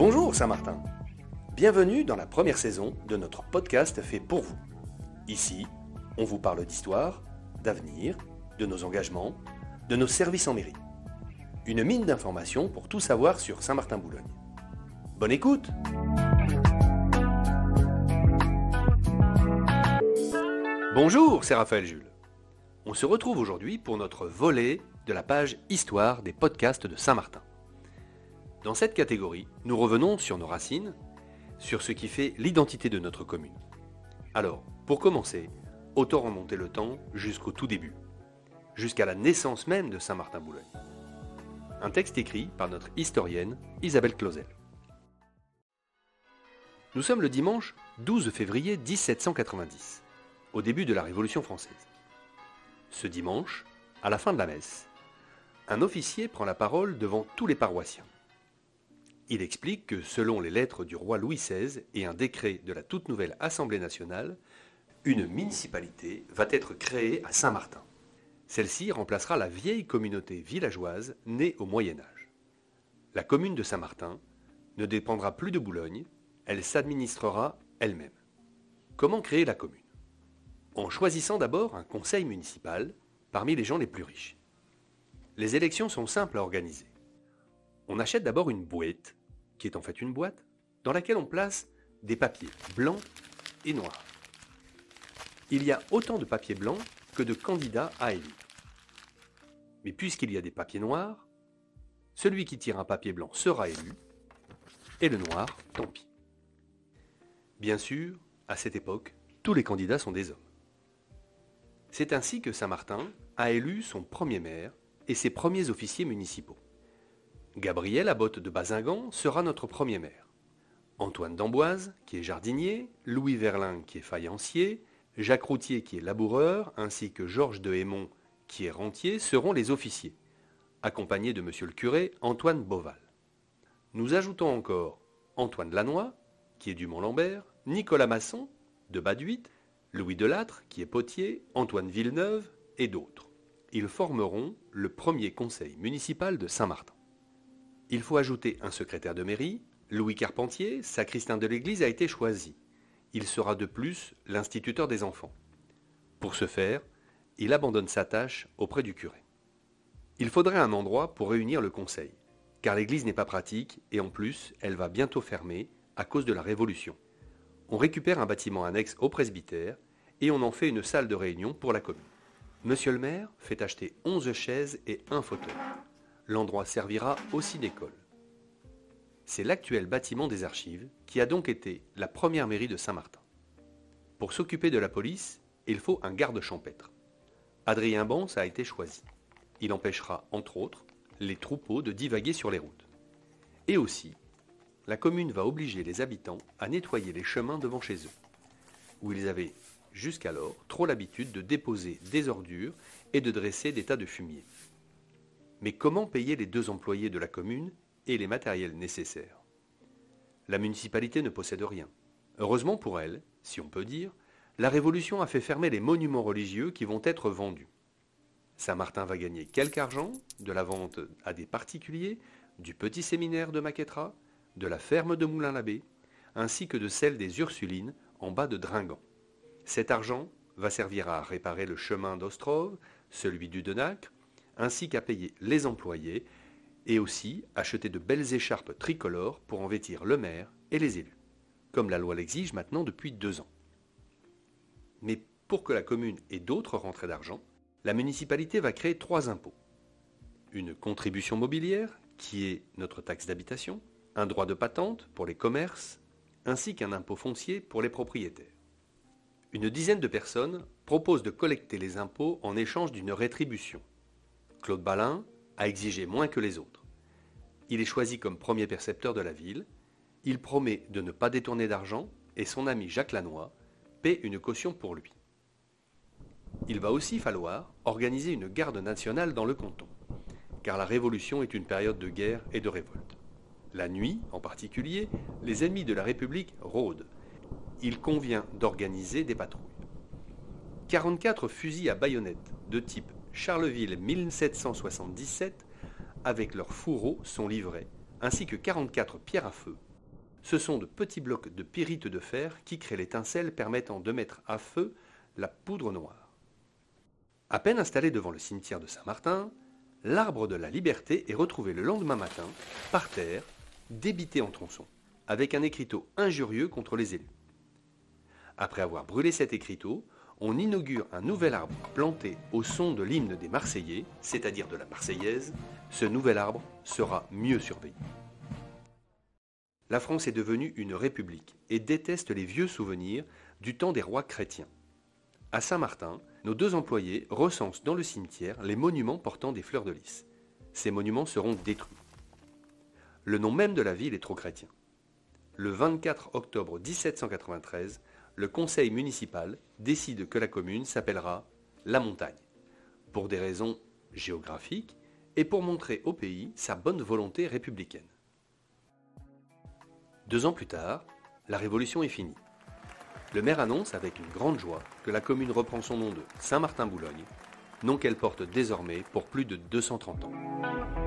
Bonjour Saint-Martin, bienvenue dans la première saison de notre podcast fait pour vous. Ici, on vous parle d'histoire, d'avenir, de nos engagements, de nos services en mairie. Une mine d'informations pour tout savoir sur Saint-Martin-Boulogne. Bonne écoute! Bonjour, c'est Raphaël Jules. On se retrouve aujourd'hui pour notre volet de la page Histoire des podcasts de Saint-Martin. Dans cette catégorie, nous revenons sur nos racines, sur ce qui fait l'identité de notre commune. Alors, pour commencer, autant remonter le temps jusqu'au tout début, jusqu'à la naissance même de Saint-Martin-Boulogne. Un texte écrit par notre historienne Isabelle Clausel. Nous sommes le dimanche 12 février 1790, au début de la Révolution française. Ce dimanche, à la fin de la messe, un officier prend la parole devant tous les paroissiens. Il explique que selon les lettres du roi Louis XVI et un décret de la toute nouvelle Assemblée nationale, une municipalité va être créée à Saint-Martin. Celle-ci remplacera la vieille communauté villageoise née au Moyen-Âge. La commune de Saint-Martin ne dépendra plus de Boulogne, elle s'administrera elle-même. Comment créer la commune ? En choisissant d'abord un conseil municipal parmi les gens les plus riches. Les élections sont simples à organiser. On achète d'abord une bouette, qui est en fait une boîte, dans laquelle on place des papiers blancs et noirs. Il y a autant de papiers blancs que de candidats à élire. Mais puisqu'il y a des papiers noirs, celui qui tire un papier blanc sera élu, et le noir, tant pis. Bien sûr, à cette époque, tous les candidats sont des hommes. C'est ainsi que Saint-Martin a élu son premier maire et ses premiers officiers municipaux. Gabriel Abotte de Bazingan sera notre premier maire. Antoine d'Amboise, qui est jardinier, Louis Verlin, qui est faïencier, Jacques Routier, qui est laboureur, ainsi que Georges de Hémont, qui est rentier, seront les officiers, accompagnés de monsieur le curé Antoine Beauval. Nous ajoutons encore Antoine Lannoy, qui est du Mont-Lambert, Nicolas Masson, de Baduit, Louis Delattre, qui est potier, Antoine Villeneuve et d'autres. Ils formeront le premier conseil municipal de Saint-Martin. Il faut ajouter un secrétaire de mairie. Louis Carpentier, sacristain de l'église, a été choisi. Il sera de plus l'instituteur des enfants. Pour ce faire, il abandonne sa tâche auprès du curé. Il faudrait un endroit pour réunir le conseil, car l'église n'est pas pratique et en plus, elle va bientôt fermer à cause de la Révolution. On récupère un bâtiment annexe au presbytère et on en fait une salle de réunion pour la commune. Monsieur le maire fait acheter 11 chaises et un fauteuil. L'endroit servira aussi d'école. C'est l'actuel bâtiment des archives qui a donc été la première mairie de Saint-Martin. Pour s'occuper de la police, il faut un garde champêtre. Adrien Bans a été choisi. Il empêchera, entre autres, les troupeaux de divaguer sur les routes. Et aussi, la commune va obliger les habitants à nettoyer les chemins devant chez eux, où ils avaient jusqu'alors trop l'habitude de déposer des ordures et de dresser des tas de fumier. Mais comment payer les 2 employés de la commune et les matériels nécessaires ? La municipalité ne possède rien. Heureusement pour elle, si on peut dire, la Révolution a fait fermer les monuments religieux qui vont être vendus. Saint-Martin va gagner quelque argent de la vente à des particuliers, du petit séminaire de Maquetra, de la ferme de Moulin-l'Abbé, ainsi que de celle des Ursulines en bas de Dringant. Cet argent va servir à réparer le chemin d'Ostrove, celui du Denacre, ainsi qu'à payer les employés et aussi acheter de belles écharpes tricolores pour en vêtir le maire et les élus, comme la loi l'exige maintenant depuis 2 ans. Mais pour que la commune ait d'autres rentrées d'argent, la municipalité va créer 3 impôts. Une contribution mobilière, qui est notre taxe d'habitation, un droit de patente pour les commerces, ainsi qu'un impôt foncier pour les propriétaires. Une dizaine de personnes proposent de collecter les impôts en échange d'une rétribution. Claude Balin a exigé moins que les autres. Il est choisi comme premier percepteur de la ville. Il promet de ne pas détourner d'argent et son ami Jacques Lannoy paie une caution pour lui. Il va aussi falloir organiser une garde nationale dans le canton, car la Révolution est une période de guerre et de révolte. La nuit, en particulier, les ennemis de la République rôdent. Il convient d'organiser des patrouilles. 44 fusils à baïonnette de type Charleville 1777 avec leurs fourreaux sont livrés, ainsi que 44 pierres à feu Ce sont de petits blocs de pyrite de fer qui créent l'étincelle permettant de mettre à feu la poudre noire. À peine installé devant le cimetière de Saint-Martin, l'arbre de la Liberté est retrouvé le lendemain matin, par terre, débité en tronçons, avec un écriteau injurieux contre les élus. Après avoir brûlé cet écriteau, on inaugure un nouvel arbre planté au son de l'hymne des Marseillais, c'est-à-dire de la Marseillaise. Ce nouvel arbre sera mieux surveillé. La France est devenue une république et déteste les vieux souvenirs du temps des rois chrétiens. À Saint-Martin, nos 2 employés recensent dans le cimetière les monuments portant des fleurs de lys. Ces monuments seront détruits. Le nom même de la ville est trop chrétien. Le 24 octobre 1793, le conseil municipal décide que la commune s'appellera La Montagne, pour des raisons géographiques et pour montrer au pays sa bonne volonté républicaine. 2 ans plus tard, la Révolution est finie. Le maire annonce avec une grande joie que la commune reprend son nom de Saint-Martin-Boulogne, nom qu'elle porte désormais pour plus de 230 ans.